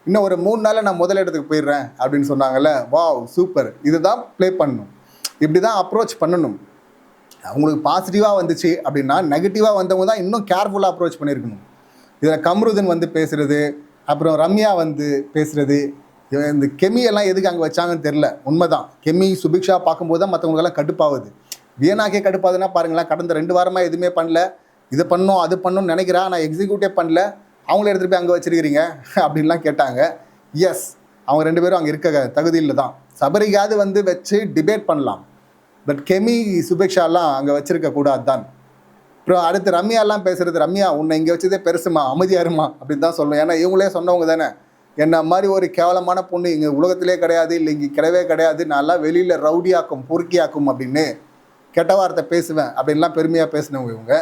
இன்னும் ஒரு 3 நாளில் நான் முதல் இடத்துக்கு போயிடுறேன் அப்படின்னு சொன்னாங்கல்ல. Wow super. இதுதான் ப்ளே பண்ணணும், இப்படி தான் அப்ரோச் பண்ணணும். அவங்களுக்கு பாசிட்டிவாக வந்துச்சு அப்படின்னா நெகட்டிவாக வந்தவங்க தான் இன்னும் கேர்ஃபுல்லாக அப்ரோச் பண்ணியிருக்கணும். இதில் கம்ருதன் வந்து பேசுகிறது, அப்புறம் ரம்யா வந்து பேசுகிறது, இந்த கெமியெல்லாம் எதுக்கு அங்கே வச்சாங்கன்னு தெரில. உண்மைதான், கெமி சுபிக்ஷா பார்க்கும்போது தான் மற்றவங்களுக்கெல்லாம் கடுப்பாகுது. வியனாக்கே கடுப்பாகுதுன்னா பாருங்களேன், கடந்த 2 வாரமாக எதுவுமே பண்ணல, இது பண்ணோம் அது பண்ணணும்னு நினைக்கிறேன், நான் எக்ஸிக்யூட்டே பண்ணல, அவங்கள எடுத்துகிட்டு போய் அங்கே வச்சுருக்கிறீங்க அப்படின்லாம் கேட்டாங்க. எஸ் அவங்க 2 பேரும் அங்கே இருக்க தகுதியில் தான். சபரிக்காவது வந்து வச்சு டிபேட் பண்ணலாம், பட் கெமி சுபிக்ஷாலாம் அங்கே வச்சுருக்க கூடாது தான். அப்புறம் அடுத்து ரம்யாலாம் பேசுகிறது, ரம்யா உன்னை இங்கே வச்சதே பெருசுமா, அமைதியாருமா அப்படின்னு தான் சொல்லணும். ஏன்னா இவங்களே சொன்னவங்க தானே, என்ன மாதிரி ஒரு கேவலமான பொண்ணு இங்கே உலகத்திலே கிடையாது, இல்லை இங்கே கிடையவே கிடையாது, நான்லாம் வெளியில் ரவுடியாக்கும் பொறுக்கியாக்கும் அப்படின்னு கெட்ட வார்த்தை பேசுவேன் அப்படின்லாம் பெருமையாக பேசினவங்க இவங்க.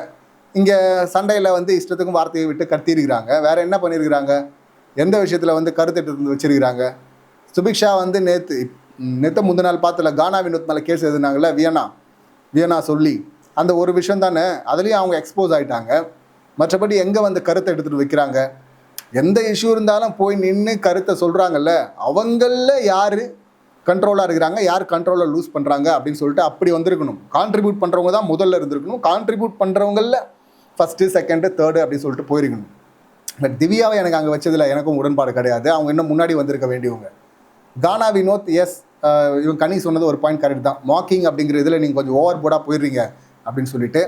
இங்கே சண்டையில் வந்து இஷ்டத்துக்கும் வார்த்தையை விட்டு கத்திருக்கிறாங்க. வேறு என்ன பண்ணியிருக்கிறாங்க, எந்த விஷயத்தில் வந்து கருத்துட்டு இருந்து வச்சுருக்கிறாங்க. சுபிக்ஷா வந்து நேற்று முந்தின நாள் பார்த்துல கானா வினோத் மேலே கேஸ் எழுதுனாங்கல்ல, வியனா சொல்லி, அந்த ஒரு விஷயம் தானே, அதுலேயும் அவங்க எக்ஸ்போஸ் ஆகிட்டாங்க. மற்றபடி எங்கே வந்து கருத்தை எடுத்துகிட்டு வைக்கிறாங்க, எந்த இஷ்யூ இருந்தாலும் போய் நின்று கருத்தை சொல்கிறாங்கல்ல, அவங்களில் யார் கண்ட்ரோலாக இருக்கிறாங்க, யார் கண்ட்ரோலில் லூஸ் பண்ணுறாங்க அப்படின்னு சொல்லிட்டு அப்படி வந்திருக்கணும். கான்ட்ரிபியூட் பண்ணுறவங்க தான் முதல்ல இருந்திருக்கணும். கான்ட்ரிபியூட் பண்ணுறவங்களில் ஃபஸ்ட்டு செகண்டு தேர்டு அப்படின்னு சொல்லிட்டு போயிருக்கணும். பட் திவ்யாவை எனக்கு அங்கே வச்சதில் எனக்கும் உடன்பாடு கிடையாது. அவங்க இன்னும் முன்னாடி வந்திருக்க வேண்டியவங்க. கானா வினோத் எஸ் இவங்க கனி சொன்னது ஒரு பாயிண்ட் கரெக்ட் தான். மாக்கிங் அப்படிங்கிற இதில் நீங்கள் கொஞ்சம் ஓவர் போர்டாக போயிடுறீங்க அப்படின்னு சொல்லிட்டு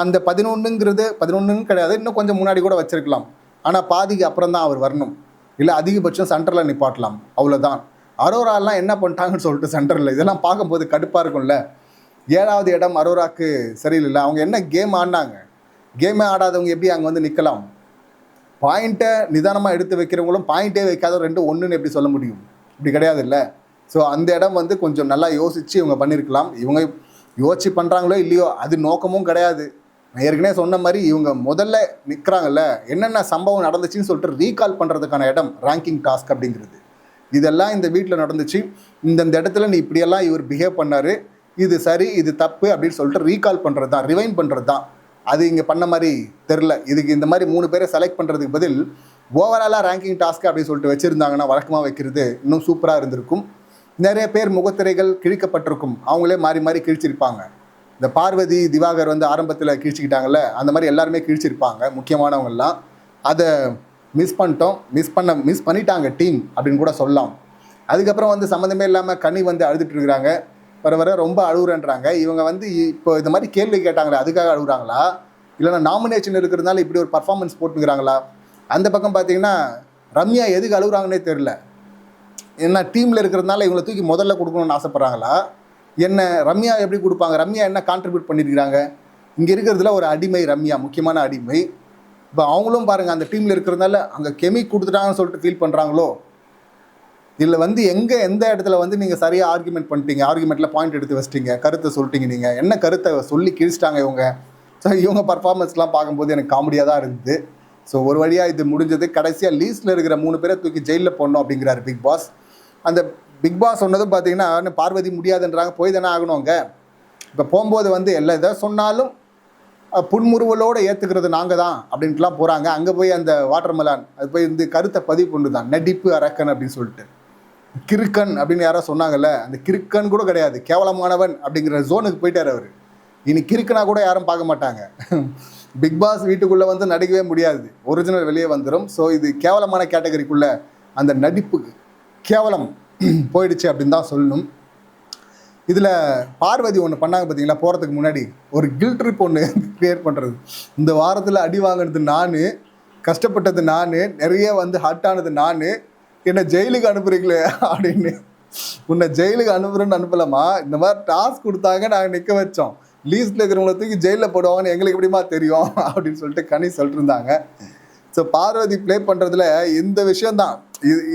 அந்த 11 கிடையாது, இன்னும் கொஞ்சம் முன்னாடி கூட வச்சுருக்கலாம். ஆனால் பாதிக்கு அப்புறம் தான் அவர் வரணும், இல்லை அதிகபட்சம் சென்டரில் நிப்பாட்டலாம், அவ்வளோதான். அரோராலாம் என்ன பண்ணிட்டாங்கன்னு சொல்லிட்டு சென்டரில் இதெல்லாம் பார்க்கும்போது கடுப்பாக இருக்கும்ல. 7வது இடம் அரோராக்கு சரியில்லை. அவங்க என்ன கேம் ஆடினாங்க, கேமே ஆடாதவங்க எப்படி அங்கே வந்து நிற்கலாம்? பாயிண்ட்டை நிதானமாக எடுத்து வைக்கிறவங்களும் பாயிண்ட்டே வைக்காத 2-1ன்னு எப்படி சொல்ல முடியும்? இப்படி கிடையாது இல்லை. ஸோ அந்த இடம் வந்து கொஞ்சம் நல்லா யோசித்து இவங்க பண்ணியிருக்கலாம். இவங்க யோசிச்சு பண்ணுறாங்களோ இல்லையோ அது நோக்கமும் கிடையாது. நான் ஏற்கனவே சொன்ன மாதிரி இவங்க முதல்ல நிற்கிறாங்கல்ல, என்னென்ன சம்பவம் நடந்துச்சுன்னு சொல்லிட்டு ரீகால் பண்ணுறதுக்கான இடம் ரேங்கிங் டாஸ்க் அப்படிங்கிறது. இதெல்லாம் இந்த வீட்டில் நடந்துச்சு, இந்தந்த இடத்துல நீ இப்படியெல்லாம் இவர் பிஹேவ் பண்ணார், இது சரி இது தப்பு அப்படின்னு சொல்லிட்டு ரீகால் பண்ணுறது தான், ரிவைண்ட் பண்ணுறது தான். அது இங்கே பண்ண மாதிரி தெரில. இதுக்கு இந்த மாதிரி 3 பேரை செலக்ட் பண்ணுறதுக்கு பதில் ஓவராலாக ரேங்கிங் டாஸ்க்கு அப்படின்னு சொல்லிட்டு வச்சுருந்தாங்கன்னா, வழக்கமாக வைக்கிறது இன்னும் சூப்பராக இருந்திருக்கும். நிறைய பேர் முகத்திரைகள் கிழிக்கப்பட்டிருக்கும், அவங்களே மாறி மாறி கிழிச்சிருப்பாங்க. இந்த பார்வதி திவாகர் வந்து ஆரம்பத்தில் கிழிச்சிக்கிட்டாங்கல்ல, அந்த மாதிரி எல்லாருமே கிழிச்சிருப்பாங்க முக்கியமானவங்கெல்லாம். அதை மிஸ் பண்ணிட்டாங்க டீம் அப்படின்னு கூட சொல்லலாம். அதுக்கப்புறம் வந்து சம்மந்தமே இல்லாமல் கனி வந்து அழுதுட்டு இருக்கிறாங்க, வர ரொம்ப அழுகுறன்றாங்க. இவங்க வந்து இப்போ இந்த மாதிரி கேள்வி கேட்டாங்களே அதுக்காக அழுகுறாங்களா, இல்லைனா நாமினேஷன் இருக்கிறதுனால இப்படி ஒரு பர்ஃபார்மன்ஸ் போட்டுக்கிறாங்களா? அந்த பக்கம் பார்த்தீங்கன்னா ரம்யா எதுக்கு அழுகுறாங்கன்னே தெரில. என்ன டீமில் இருக்கிறதுனால இவங்களை தூக்கி முதல்ல கொடுக்கணும்னு ஆசைப்பட்றாங்களா? என்ன ரம்யா எப்படி கொடுப்பாங்க? ரம்யா என்ன கான்ட்ரிபியூட் பண்ணியிருக்கிறாங்க? இங்கே இருக்கிறதுல ஒரு அடிமை ரம்யா, முக்கியமான அடிமை. இப்போ அவங்களும் பாருங்கள் அந்த டீமில் இருக்கிறதுனால அங்கே கெமி கொடுத்துட்டாங்கன்னு சொல்லிட்டு ஃபீல் பண்ணுறாங்களோ? இதில் வந்து எந்த இடத்துல வந்து நீங்கள் சரியாக ஆர்குமெண்ட் பண்ணிட்டீங்க, ஆர்குமெண்ட்டில் பாயிண்ட் எடுத்து வச்சிட்டீங்க, கருத்தை சொல்லிட்டீங்க, நீங்கள் என்ன கருத்தை சொல்லி கிழிச்சிட்டாங்க இவங்க. ஸோ இவங்க பர்ஃபார்மன்ஸ்லாம் பார்க்கும்போது எனக்கு காமெடியாக தான் இருந்தது. ஸோ ஒரு வழியாக இது முடிஞ்சது. கடைசியாக லீஸ்ட்டில் இருக்கிற 3 பேரை தூக்கி ஜெயிலில் போடணும் அப்படிங்கிறாரு பிக் பாஸ். அந்த பிக் பாஸ் சொன்னதும் பார்த்தீங்கன்னா பார்வதி முடியாதுன்றாங்க, போய் தானே ஆகணுங்க. இப்போ போகும்போது வந்து எல்லா எதாவது சொன்னாலும் புன்முறுவலோடு ஏற்றுக்கிறது நாங்கள் தான் அப்படின்ட்டுலாம் போகிறாங்க. அங்கே போய் அந்த வாட்டர் மெலான் அது போய் வந்து கருத்தை பதிவு கொண்டு தான் நடிப்பு அரக்கன் அப்படின்னு சொல்லிட்டு கிறுக்கன் அப்படின்னு யாரோ சொன்னாங்கல்ல, அந்த கிறுக்கன் கூட கிடையாது, கேவலமானவன் அப்படிங்கிற ஜோனுக்கு போயிட்டார் அவர். இனி கிறுக்கனா கூட யாரும் பார்க்க மாட்டாங்க. பிக் பாஸ் வீட்டுக்குள்ளே வந்து நடிக்கவே முடியாது, ஒரிஜினல் வெளியே வந்துடும். ஸோ இது கேவலமான கேட்டகரிக்குள்ளே அந்த நடிப்பு கேவலம் போயிடுச்சு அப்படின்னு தான் சொல்லணும். இதில் பார்வதி ஒன்று பண்ணாங்க பார்த்தீங்களா, போகிறதுக்கு முன்னாடி ஒரு கில்ட் ட்ரிப் ஒன்று க்ரியேட் பண்ணுறது. இந்த வாரத்தில் அடி வாங்கினது நான், கஷ்டப்பட்டது நான், நிறைய வந்து ஹர்ட் ஆனது நான், என்னை ஜெயிலுக்கு அனுப்புறீங்களே அப்படின்னு. உன்னை ஜெயிலுக்கு அனுப்புறேன்னு அனுப்பலாமா, இந்த மாதிரி டாஸ்க் கொடுத்தாங்க, நாங்கள் நிற்க வச்சோம், லீஸ்ட்டில் இருக்கிறவங்களை தூக்கி ஜெயிலில் போடுவாங்கன்னு எங்களுக்கு எப்படிமா தெரியும் அப்படின்னு சொல்லிட்டு கனி சொல்லிட்டு இருந்தாங்க. ஸோ பார்வதி ப்ளே பண்ணுறதுல இந்த விஷயந்தான்,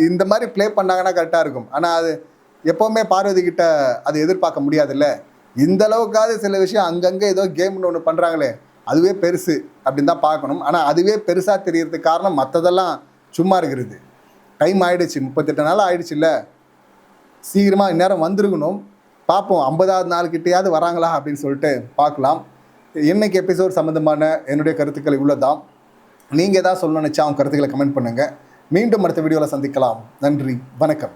இந்த மாதிரி ப்ளே பண்ணாங்கன்னா கரெக்டாக இருக்கும். ஆனால் அது எப்போவுமே பார்வதி கிட்ட அது எதிர்பார்க்க முடியாதுல்ல. இந்த அளவுக்காவது சில விஷயம் அங்கங்கே ஏதோ கேம்னு ஒன்று பண்ணுறாங்களே, அதுவே பெருசு அப்படின்னு தான் பார்க்கணும். ஆனால் அதுவே பெருசாக தெரியறதுக்கு காரணம் மற்றதெல்லாம் சும்மா இருக்கிறது. டைம் ஆகிடுச்சு, 38 நாள் ஆகிடுச்சு இல்லை, சீக்கிரமாக இந்நேரம் வந்திருக்கணும். பார்ப்போம் 50வது நாள் கிட்டையாவது வராங்களா அப்படின்னு சொல்லிட்டு பார்க்கலாம். இன்னைக்கு எபிசோட் சம்மந்தமான என்னுடைய கருத்துக்கள் இவ்வளோதான். நீங்கள் எதாவது சொல்லணும்னு நினச்சா அவங்க கருத்துக்களை கமெண்ட் பண்ணுங்கள். மீண்டும் அடுத்த வீடியோவில் சந்திக்கலாம். நன்றி, வணக்கம்.